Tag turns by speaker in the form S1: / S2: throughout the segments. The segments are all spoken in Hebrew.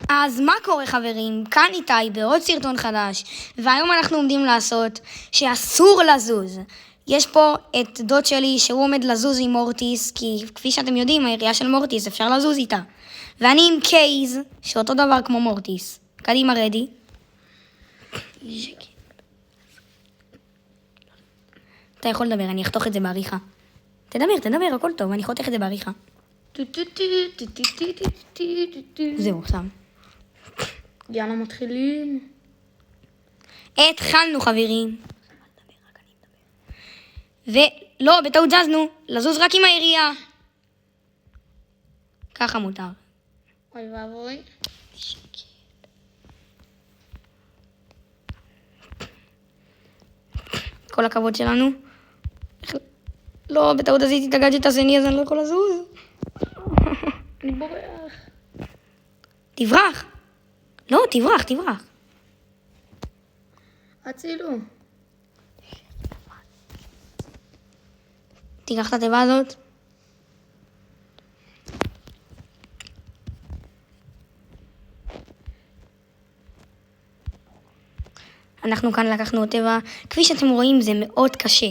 S1: אז מה קורה חברים? כאן איתי בעוד סרטון חדש, והיום אנחנו עומדים לעשות שאסור לזוז. יש פה את דוד שלי שהוא עומד לזוז עם מורטיס, כי כפי שאתם יודעים העירייה של מורטיס אפשר לזוז איתה. ואני עם קייז, שאותו דבר כמו מורטיס. קדימה רדי. אתה יכול לדבר, אני אחתוך את זה בעריכה. תדבר, הכל טוב, אני חותך את זה בעריכה. זהו, שם.
S2: יאללה, מתחילים.
S1: התחלנו חברים. ולא, בטעות זזנו, לזוז רק עם העירייה. ככה מותר.
S2: אוי ואבוי.
S1: כל הכבוד שלנו. לא, בטעות עשיתי את הגאדג'ט השני, אז אני לא יכול לזוז.
S2: אני בורח.
S1: תברח. לא, תברח.
S2: הצילו.
S1: תיקח את התיבה הזאת. אנחנו כאן לקחנו עוד תיבה. כפי שאתם רואים זה מאוד קשה.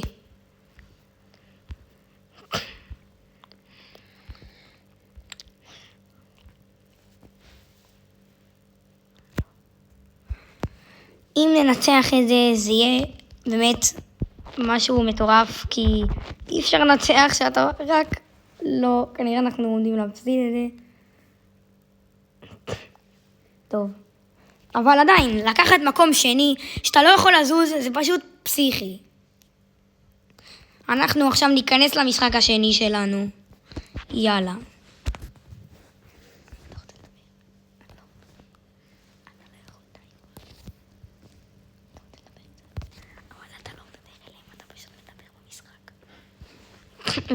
S1: אם ננצח את זה, זה יהיה באמת משהו מטורף, כי אי אפשר לנצח שאתה רק לא, כנראה אנחנו עומדים להפסיד את זה. טוב. אבל עדיין, לקחת מקום שני, שאתה לא יכול לזוז, זה פשוט פסיכי. אנחנו עכשיו ניכנס למשחק השני שלנו. יאללה.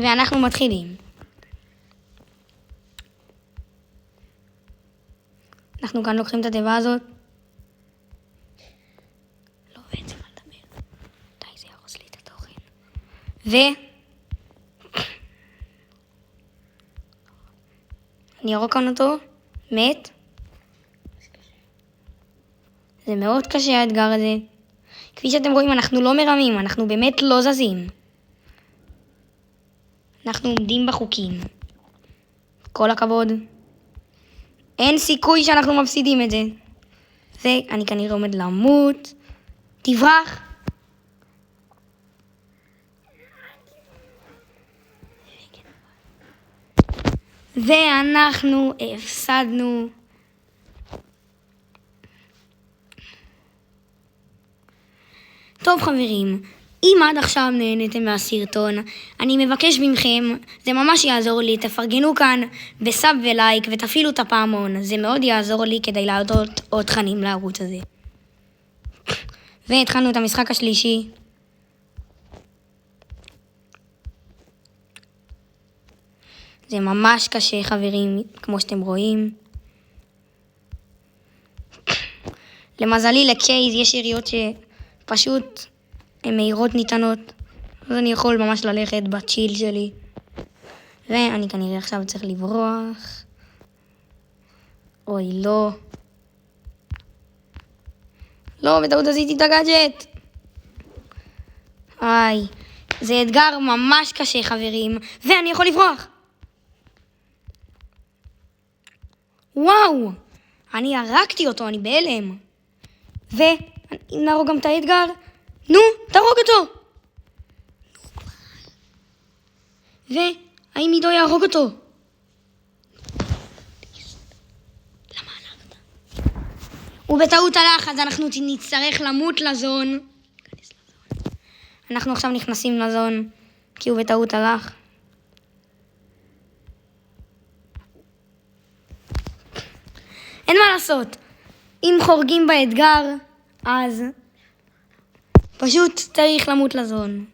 S1: ואנחנו מתחילים. אנחנו כאן לוקחים את התיבה הזאת. לא, בעצם אל תדבר. די, זה יהרוס לי את התוכן. אני ארוק כאן אותו. מת. זה מאוד קשה האתגר הזה. כפי שאתם רואים, אנחנו לא מרמים, אנחנו באמת לא זזים. אנחנו עומדים בחוקים. כל הכבוד. אין סיכוי שאנחנו מפסידים את זה. ואני כנראה עומד למות. תברח. ואנחנו הפסדנו. טוב חברים, אם עד עכשיו נהניתם מהסרטון, אני מבקש מכם, זה ממש יעזור לי, תפרגנו כאן בסאב ולייק ותפעילו את הפעמון, זה מאוד יעזור לי כדי לעלות עוד תכנים לערוץ הזה. והתחלנו את המשחק השלישי. זה ממש קשה חברים, כמו שאתם רואים. למזלי לקייז יש יריות שפשוט הן מהירות ניתנות, אז אני יכול ממש ללכת בצ'יל שלי. ואני כנראה עכשיו צריך לברוח. אוי, לא. לא, בטעות עשיתי את הגאדג'ט. איי, זה אתגר ממש קשה חברים, ואני יכול לברוח. וואו, אני הרגתי אותו, אני בהלם. ואם נהרוג גם את האתגר, נו, תהרוג אותו. והאם עידו יהרוג אותו? למה הלכת? הוא בטעות הלך, אז אנחנו נצטרך למות לזון. אנחנו עכשיו נכנסים לזון, כי הוא בטעות הלך. אין מה לעשות. אם חורגים באתגר, אז פשוט צריך למות לזון.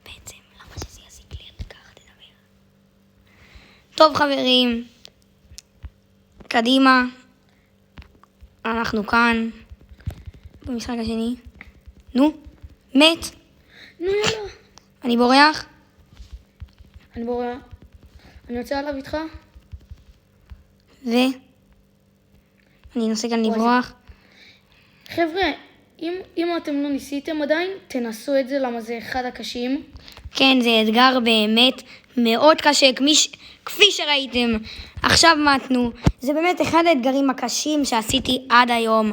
S1: בעצם טוב חברים, קדימה, אנחנו כאן, במשחק השני. נו, מת,
S2: נו יאללה.
S1: אני בורח.
S2: אני בורח. אני יוצא עליו איתך?
S1: אני אנסה כאן לברוח.
S2: חבר'ה, אם אתם לא ניסיתם עדיין, תנסו את זה, למה זה אחד הקשים.
S1: כן, זה אתגר באמת מאוד קשה, כפי שראיתם. עכשיו מתנו, זה באמת אחד האתגרים הקשים שעשיתי עד היום.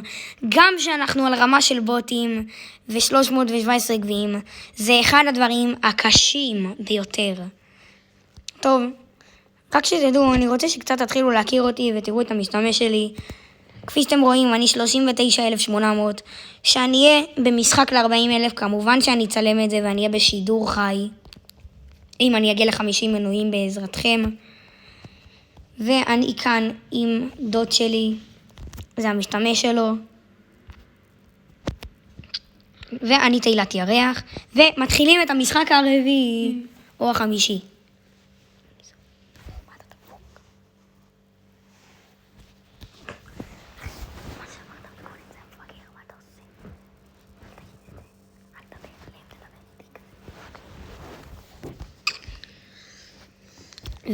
S1: גם שאנחנו על רמה של בוטים ו-317 גביעים, זה אחד הדברים הקשים ביותר. טוב, רק שתדעו, אני רוצה שקצת תתחילו להכיר אותי ותראו את המשתמש שלי. כפי שאתם רואים, אני 39,800. שאני אהיה במשחק ל-40,000, כמובן שאני אצלם את זה ואני אהיה בשידור חי. אם אני אגיע ל-50 מנויים בעזרתכם. ואני כאן עם דוד שלי, זה המשתמש שלו. ואני תהילת ירח, ומתחילים את המשחק הרביעי, או החמישי.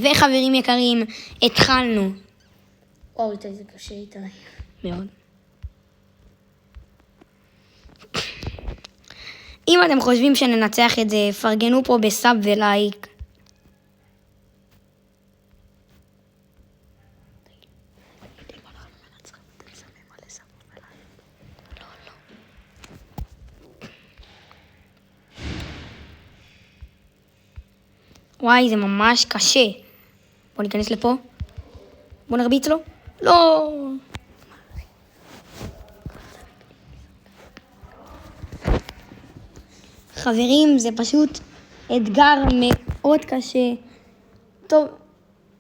S1: וחברים יקרים, התחלנו.
S2: וואו, איתי זה קשה איתי.
S1: מאוד. אם אתם חושבים שננצח את זה, פרגנו פה בסאב ולייק. וואי, זה ממש קשה. בוא ניכנס לפה. בוא נרביץ לו. לא. חברים, זה פשוט אתגר מאוד קשה. טוב,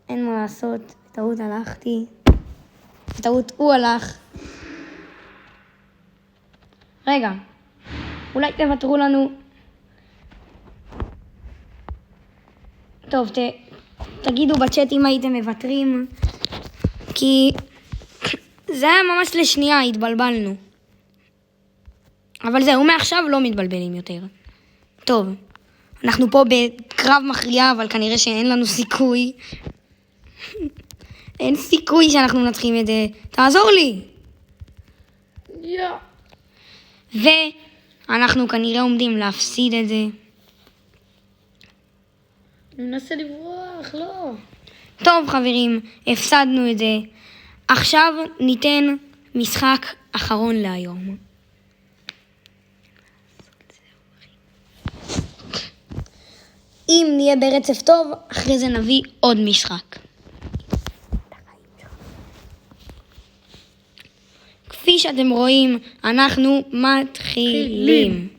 S1: אין מה לעשות. בטעות הלכתי. בטעות הוא הלך. רגע, אולי תוותרו לנו. טוב, תגידו בצ'אט אם הייתם מוותרים, כי זה היה ממש לשנייה, התבלבלנו. אבל זהו, מעכשיו לא מתבלבלים יותר. טוב, אנחנו פה בקרב מכריע, אבל כנראה שאין לנו סיכוי. אין סיכוי שאנחנו מנצחים את זה. תעזור לי! ואנחנו כנראה עומדים להפסיד את זה.
S2: אני מנסה לברוח, לא.
S1: טוב חברים, הפסדנו את זה. עכשיו ניתן משחק אחרון להיום. אם נהיה ברצף טוב, אחרי זה נביא עוד משחק. כפי שאתם רואים, אנחנו מתחילים.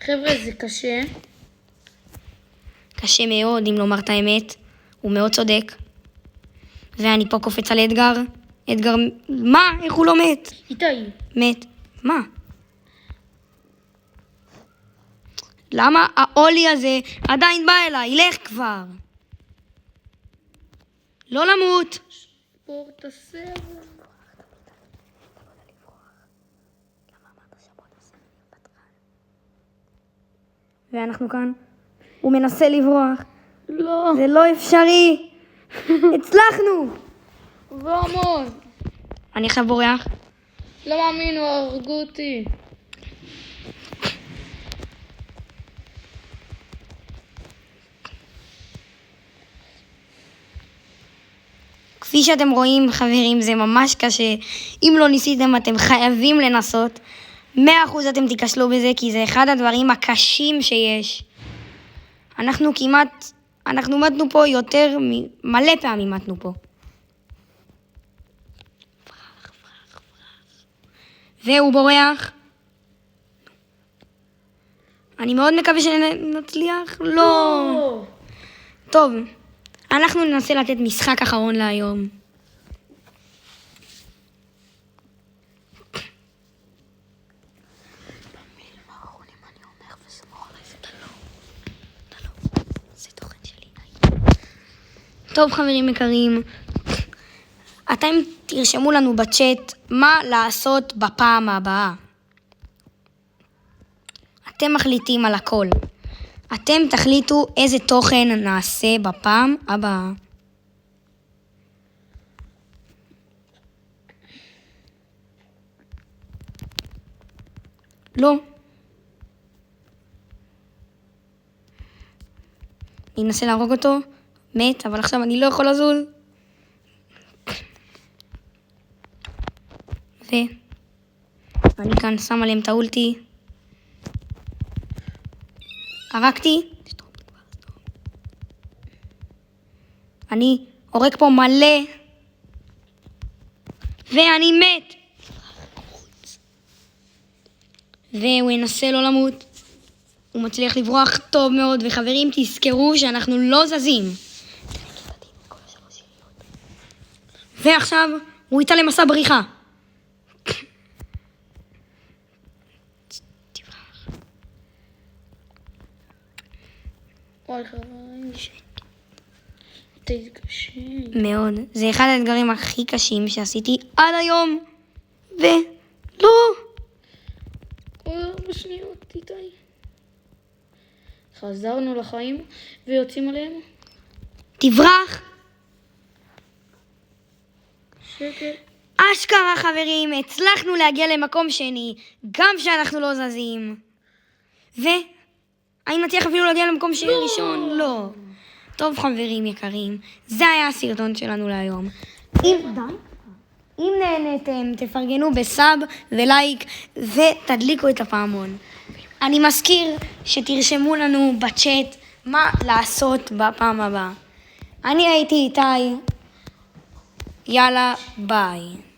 S2: חבר'ה, זה קשה.
S1: קשה מאוד, אם לומר את האמת. הוא מאוד צודק. ואני פה קופץ על אדגר. אדגר, מה? איך הוא לא מת?
S2: איתי.
S1: מת. מה? למה האולי הזה עדיין בא אליי? לך כבר. לא למות.
S2: ספורט הסרט.
S1: ואנחנו כאן. הוא מנסה לברוח.
S2: לא.
S1: זה לא אפשרי. הצלחנו.
S2: ועמוד.
S1: אני עכשיו בורח.
S2: לא מאמין, הוא הרגו אותי.
S1: כפי שאתם רואים, חברים, זה ממש קשה. אם לא ניסיתם, אתם חייבים לנסות. 100% אתם תיכשלו בזה, כי זה אחד הדברים הקשים שיש. אנחנו מתנו פה יותר מלא פעמים מתנו פה. והוא בורח. אני מאוד מקווה שנצליח. לא. טוב, אנחנו ננסה לתת משחק אחרון להיום. טוב חברים יקרים, אתם תרשמו לנו בצ'אט מה לעשות בפעם הבאה. אתם מחליטים על הכל. אתם תחליטו איזה תוכן נעשה בפעם הבאה. לא. אני אנסה להרוג אותו, מת, אבל עכשיו אני לא יכול לזוז. ואני כאן שם עליהם את האולטי. הרגתי. אני הורג פה מלא. ואני מת. והוא ינסה לא למות. הוא מצליח לברוח טוב מאוד, וחברים תזכרו שאנחנו לא זזים. ועכשיו הוא יצא למסע בריחה.
S2: וואי חברים, זה קשה.
S1: מאוד. זה אחד האתגרים הכי קשים שעשיתי עד היום. ולא.
S2: 4 שניות, איתי. חזרנו לחיים ויוצאים עליהם.
S1: תברח.
S2: שקט.
S1: אשכרה חברים, הצלחנו להגיע למקום שני, גם שאנחנו לא זזים. אני מצליח אפילו להגיע למקום שני ראשון, לא. טוב חברים יקרים, זה היה הסרטון שלנו להיום. אם נהנתם, תפרגנו בסאב ולייק ותדליקו את הפעמון. אני מזכיר שתרשמו לנו בצ'אט מה לעשות בפעם הבאה. אני הייתי איתי. יאללה, ביי.